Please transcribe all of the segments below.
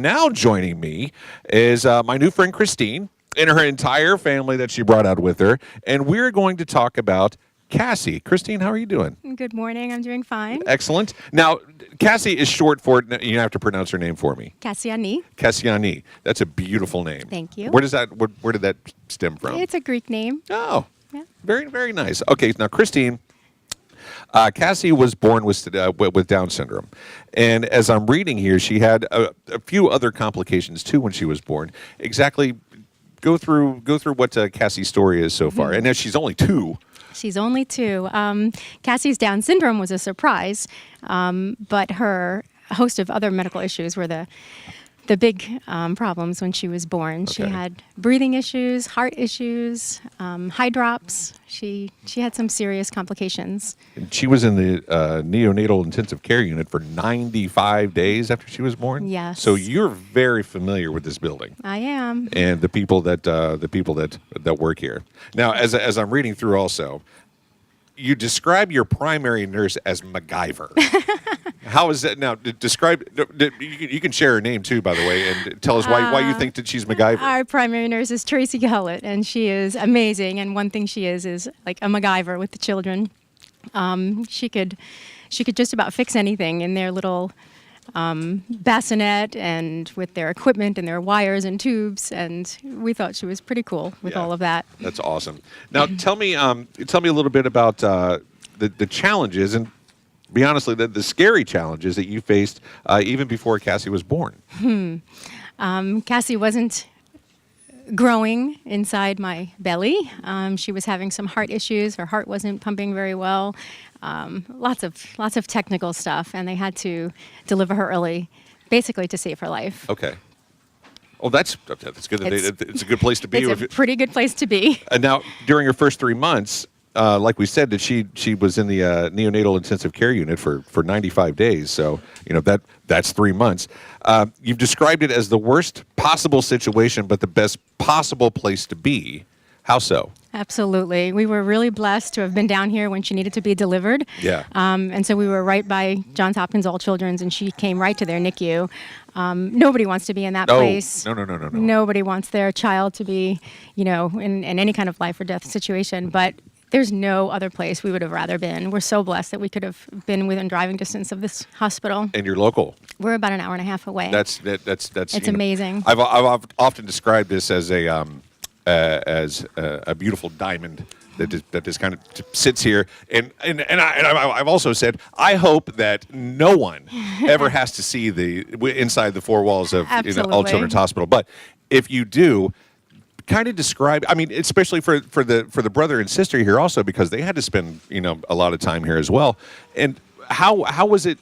now joining me is my new friend Christine and her entire family that she brought out with her. And we're going to talk about Cassie. Christine, how are you doing? Good morning. I'm doing fine. Excellent. Now, Cassie is short for, you have to pronounce her name for me. Kassiani. Kassiani. That's a beautiful name. Thank you. Where did that stem from? It's a Greek name. Oh, yeah. Very, very nice. Okay, now Christine, Cassie was born with Down syndrome. And as I'm reading here, she had a few other complications too when she was born. Exactly, go through what Cassie's story is so far. And now she's only 2. She's only 2. Cassie's Down syndrome was a surprise, but her host of other medical issues were the big problems when she was born. Okay. She had breathing issues, heart issues, high drops. She had some serious complications. And she was in the neonatal intensive care unit for 95 days after she was born? Yes. So you're very familiar with this building. I am. And the people that work here. Now, as I'm reading through also, you describe your primary nurse as MacGyver. How is that now? Describe. You can share her name too, by the way, and tell us why you think that she's MacGyver. Our primary nurse is Tracy Gullett, and she is amazing. And one thing she is like a MacGyver with the children. She could just about fix anything in their little bassinet and with their equipment and their wires and tubes. And we thought she was pretty cool with all of that. That's awesome. Now tell me a little bit about the challenges and. Be honestly, the scary challenges that you faced even before Cassie was born. Cassie wasn't growing inside my belly. She was having some heart issues. Her heart wasn't pumping very well. Lots of technical stuff, and they had to deliver her early, basically to save her life. Okay. Well, that's good. It's a good place to be. It's a pretty good place to be. And now, during her first 3 months. Like we said, that she was in the neonatal intensive care unit for 95 days. So, that's 3 months. You've described it as the worst possible situation, but the best possible place to be. How so? Absolutely. We were really blessed to have been down here when she needed to be delivered. Yeah. And so we were right by JohnsHopkinsAllChildren's, and she came right to their NICU. Nobody wants to be in that place. No. Nobody wants their child to be, in any kind of life or death situation. But there's no other place we would have rather been. We're so blessed that we could have been within driving distance of this hospital. And you're local. We're about an hour and a half away. That's. It's amazing. I've often described this as a beautiful diamond that just kind of sits here. And I've also said I hope that no one ever has to see inside the 4 walls of All Children's Hospital. But if you do. Kind of describe. I mean, especially for the brother and sister here, also because they had to spend a lot of time here as well. And how was it?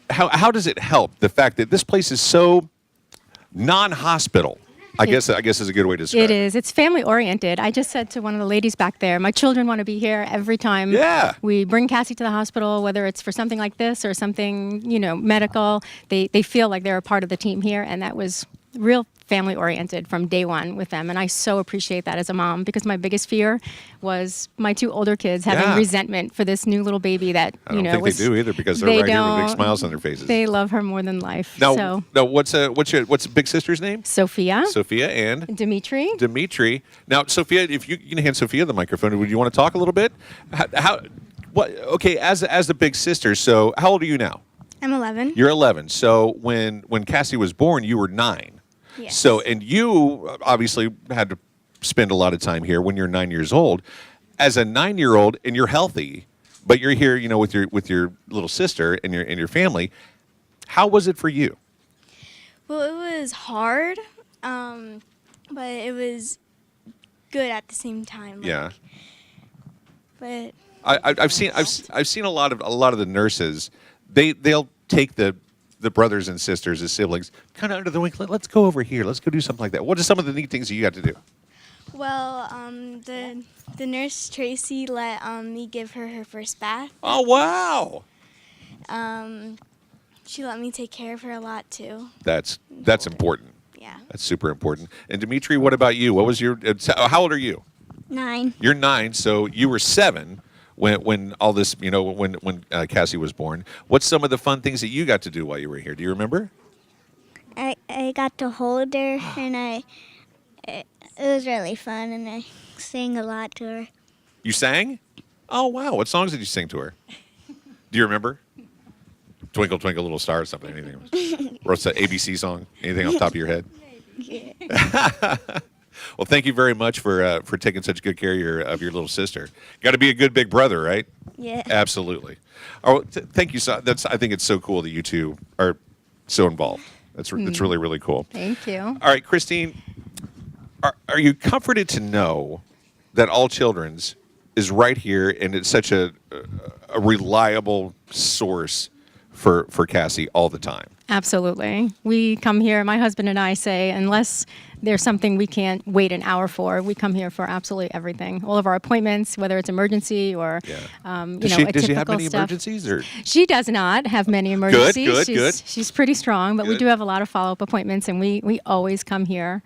How does it help the fact that this place is so non-hospital? I guess is a good way to describe it. It is. It's family oriented. I just said to one of the ladies back there, my children want to be here every time we bring Cassie to the hospital, whether it's for something like this or something medical. They feel like they're a part of the team here, and that was real family oriented from day one with them, and I so appreciate that as a mom, because my biggest fear was my 2 older kids having resentment for this new little baby that I don't think they do either, because they're right here with big smiles on their faces. They love her more than life. Now, what's big sister's name? Sophia. Sophia and Dimitri. Dimitri. Now, Sophia, if you can hand Sophia the microphone, would you want to talk a little bit? Okay, as a big sister, so how old are you now? I'm 11. You're 11. So when Cassie was born, you were 9. Yes. So, and you obviously had to spend a lot of time here when you're 9 years old. As a 9-year-old, and you're healthy, but you're here, with your little sister and your family. How was it for you? Well, it was hard, but it was good at the same time. But I've seen a lot of the nurses. They'll take the brothers and sisters as siblings kind of under the wing. Let's go over here. Let's go do something like that. What are some of the neat things that you got to do? Well, the nurse Tracy let me give her first bath. Oh, wow. She let me take care of her a lot too. That's important. Yeah. That's super important. And Dimitri, what about you? What was how old are you? 9. You're 9, so you were 7 when all this, when Cassie was born. What's some of the fun things that you got to do while you were here? Do you remember? I got to hold her, and it was really fun, and I sang a lot to her. You sang? Oh, wow. What songs did you sing to her? Do you remember? Twinkle, Twinkle, Little Star or something? Anything? Or it's an ABC song? Anything off the top of your head? Yeah. Well, thank you very much for taking such good care of your little sister. Got to be a good big brother, right? Yeah. Absolutely. Oh, thank you. So I think it's so cool that you two are so involved. That's really, really cool. Thank you. All right, Christine, are you comforted to know that All Children's is right here and it's such a reliable source for Cassie all the time? Absolutely. We come here, my husband and I say, unless there's something we can't wait an hour for, we come here for absolutely everything. All of our appointments, whether it's emergency or, does she have many emergencies? Or? She does not have many emergencies. Good. She's pretty strong, but we do have a lot of follow-up appointments, and we always come here.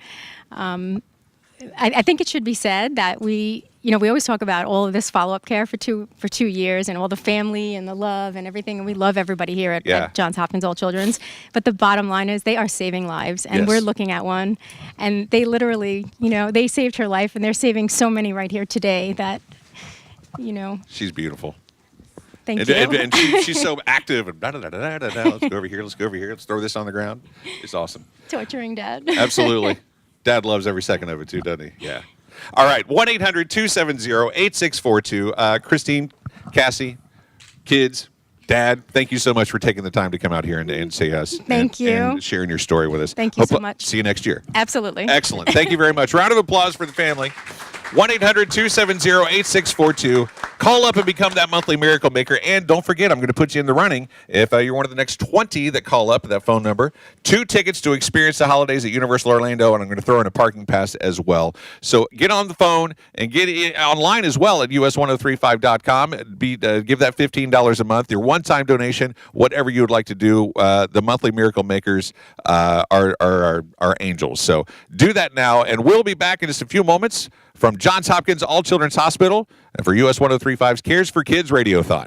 I think it should be said that we always talk about all of this follow-up care for 2 years and all the family and the love and everything, and we love everybody here at Johns Hopkins All Children's. But the bottom line is they are saving lives, and we're looking at one, and they literally, they saved her life, and they're saving so many right here today that, She's beautiful. Thank you. And she's so active. And let's go over here. Let's go over here. Let's throw this on the ground. It's awesome. Torturing Dad. Absolutely. Dad loves every second of it too, doesn't he? Yeah. All right. 1-800-270-8642. Christine, Cassie, kids, Dad, thank you so much for taking the time to come out here and see us. Thank you. And sharing your story with us. Thank you so much. See you next year. Absolutely. Excellent. Thank you very much. Round of applause for the family. 1-800-270-8642. Call up and become that monthly miracle maker. And don't forget, I'm going to put you in the running if you're one of the next 20 that call up that phone number. 2 tickets to experience the holidays at Universal Orlando, and I'm going to throw in a parking pass as well. So get on the phone and get online as well at US1035.com. Give that $15 a month, your one-time donation, whatever you would like to do. The monthly miracle makers are angels. So do that now, and we'll be back in just a few moments from Johns Hopkins All Children's Hospital and for US 1035's Cares for Kids Radiothon.